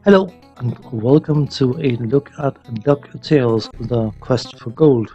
Hello, and welcome to a look at DuckTales, The Quest for Gold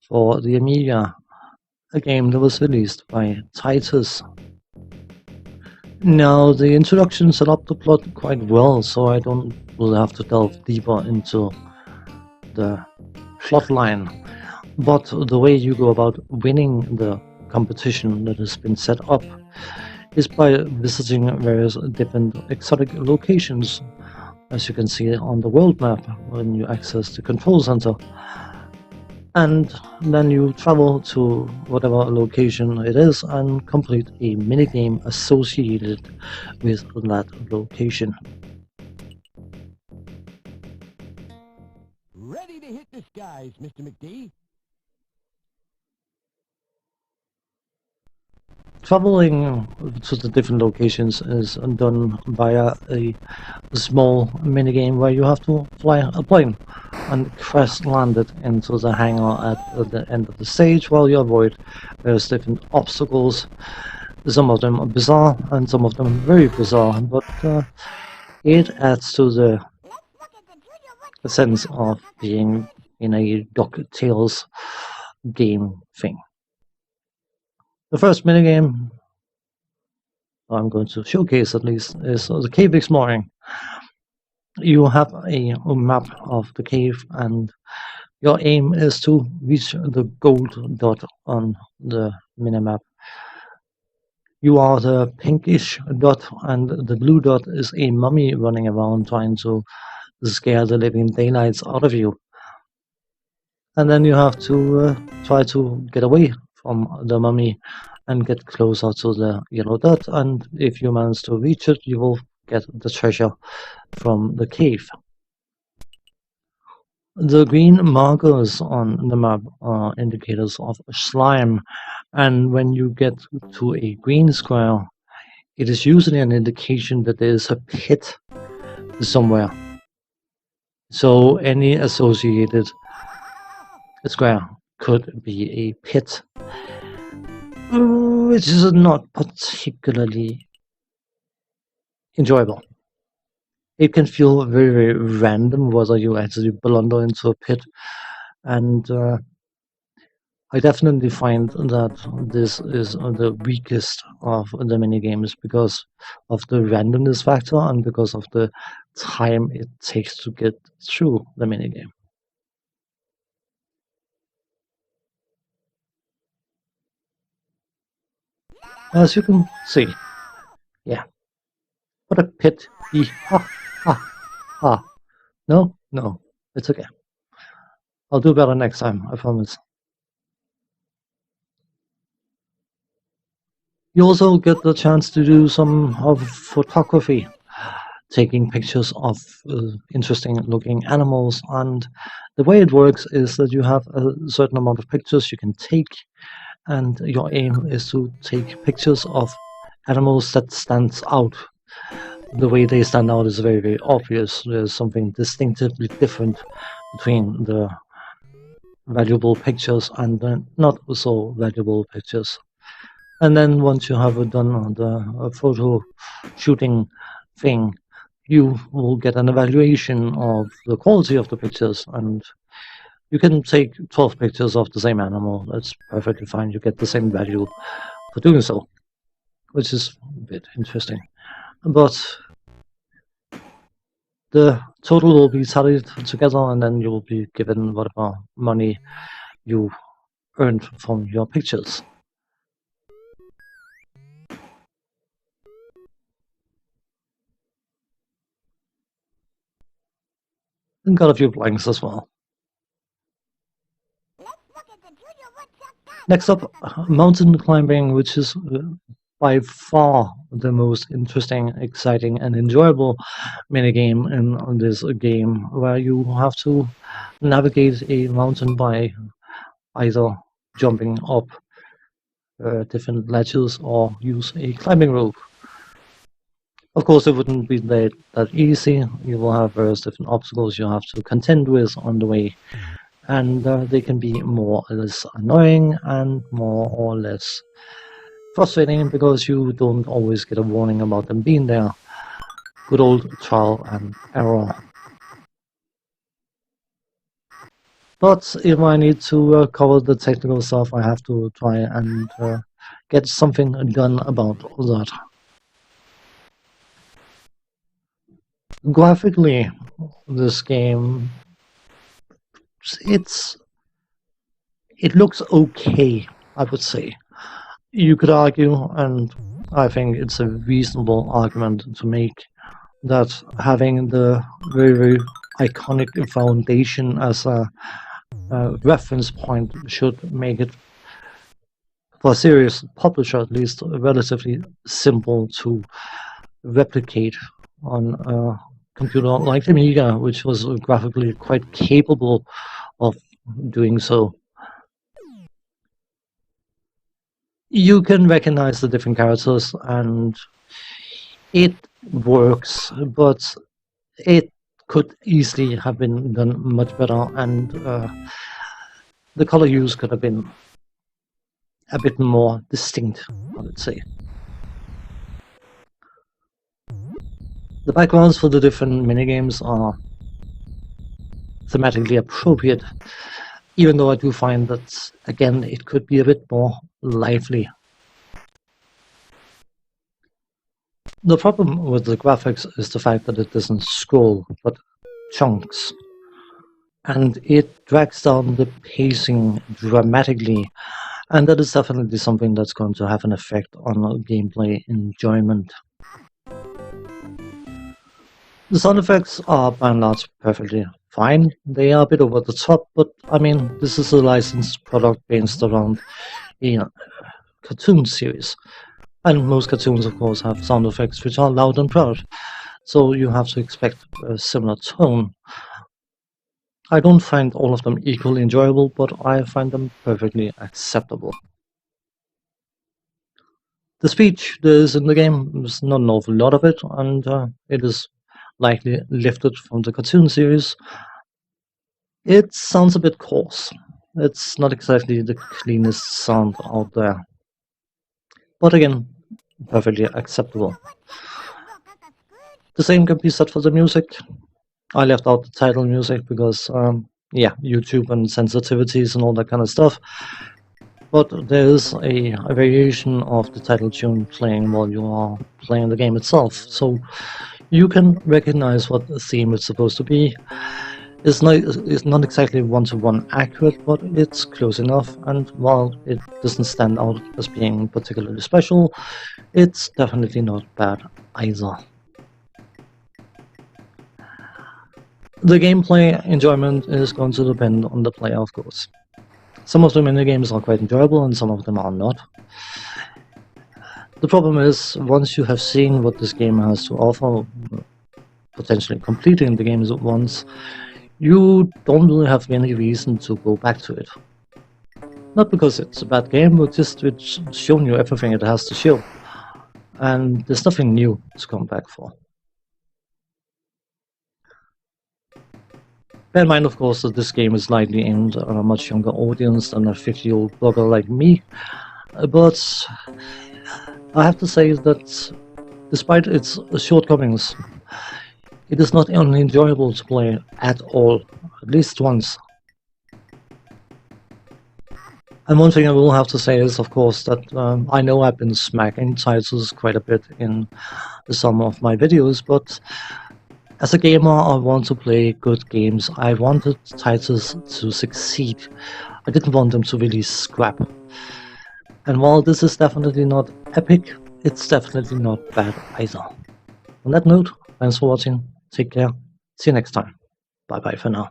for the Amiga, a game that was released by Titus. Now, the introduction set up the plot quite well, so I don't will have to delve deeper into the plot line. But the way you go about winning the competition that has been set up is by visiting various different exotic locations, as you can see on the world map when you access the control center. And then you travel to whatever location it is and complete a minigame associated with that location. Ready to hit the skies, Mr. McD. Traveling to the different locations is done via a small minigame where you have to fly a plane and crash land it into the hangar at the end of the stage while you avoid various different obstacles. Some of them are bizarre and some of them very bizarre, but it adds to the sense of being in a DuckTales game thing. The first minigame I'm going to showcase at least is the cave exploring. You have a map of the cave and your aim is to reach the gold dot on the minimap. You are the pinkish dot and the blue dot is a mummy running around trying to scare the living daylights out of you. And then you have to try to get away from the mummy and get closer to the yellow dot, and if you manage to reach it, you will get the treasure from the cave. The green markers on the map are indicators of slime, and when you get to a green square, it is usually an indication that there is a pit somewhere. So any associated square could be a pit, which is not particularly enjoyable. It can feel very, very random whether you actually blunder into a pit, and I definitely find that this is the weakest of the minigames because of the randomness factor and because of the time it takes to get through the minigame. As you can see, yeah, what a pit. Ha, ha, ha. No, no, it's okay. I'll do better next time, I promise. You also get the chance to do some of photography, taking pictures of interesting looking animals, and the way it works is that you have a certain amount of pictures you can take, and your aim is to take pictures of animals that stands out. The way they stand out is very, very obvious. There's something distinctively different between the valuable pictures and the not so valuable pictures. And then once you have done the photo shooting thing, you will get an evaluation of the quality of the pictures, and you can take 12 pictures of the same animal. That's perfectly fine. You get the same value for doing so, which is a bit interesting. But the total will be tallied together, and then you will be given whatever money you earned from your pictures. And got a few blanks as well. Next up, mountain climbing, which is by far the most interesting, exciting, and enjoyable minigame in this game, where you have to navigate a mountain by either jumping up different ledges or use a climbing rope. Of course, it wouldn't be that easy. You will have various different obstacles you have to contend with on the way, and they can be more or less annoying and more or less frustrating because you don't always get a warning about them being there. good old trial and error. But if I need to cover the technical stuff, I have to try and get something done about that. Graphically, this game, it looks okay, I would say. You could argue, and I think it's a reasonable argument to make, that having the very, very iconic foundation as a reference point should make it, for a serious publisher at least, relatively simple to replicate on a computer like the Amiga, which was graphically quite capable of doing so. You can recognize the different characters and it works, but it could easily have been done much better, and the color use could have been a bit more distinct, I would say. The backgrounds for the different minigames are thematically appropriate, even though I do find that, again, it could be a bit more lively. The problem with the graphics is the fact that it doesn't scroll, but chunks. And it drags down the pacing dramatically, and that is definitely something that's going to have an effect on gameplay enjoyment. The sound effects are by and large perfectly fine. They are a bit over the top, but I mean, this is a licensed product based around a cartoon series. And most cartoons, of course, have sound effects which are loud and proud, so you have to expect a similar tone. I don't find all of them equally enjoyable, but I find them perfectly acceptable. The speech there is in the game is not an awful lot of it, and it is likely lifted from the cartoon series. It sounds a bit coarse. It's not exactly the cleanest sound out there. But again, perfectly acceptable. The same can be said for the music. I left out the title music because, yeah, YouTube and sensitivities and all that kind of stuff. But there is a variation of the title tune playing while you are playing the game itself. So you can recognize what the theme is supposed to be. It's not exactly one-to-one accurate, but it's close enough, and while it doesn't stand out as being particularly special, it's definitely not bad either. The gameplay enjoyment is going to depend on the player, of course. Some of the minigames are quite enjoyable and some of them are not. The problem is, once you have seen what this game has to offer, potentially completing the games at once, you don't really have any reason to go back to it. Not because it's a bad game, but just it's shown you everything it has to show. And there's nothing new to come back for. Bear in mind, of course, that this game is likely aimed at a much younger audience than a 50-year-old blogger like me, but I have to say that despite its shortcomings, it is not only enjoyable to play at all, at least once. And one thing I will have to say is, of course, that I know I've been smacking Titus quite a bit in some of my videos, but as a gamer, I want to play good games. I wanted Titus to succeed. I didn't want them to really scrap. And while this is definitely not epic, it's definitely not bad either. On that note, thanks for watching. Take care. See you next time. Bye bye for now.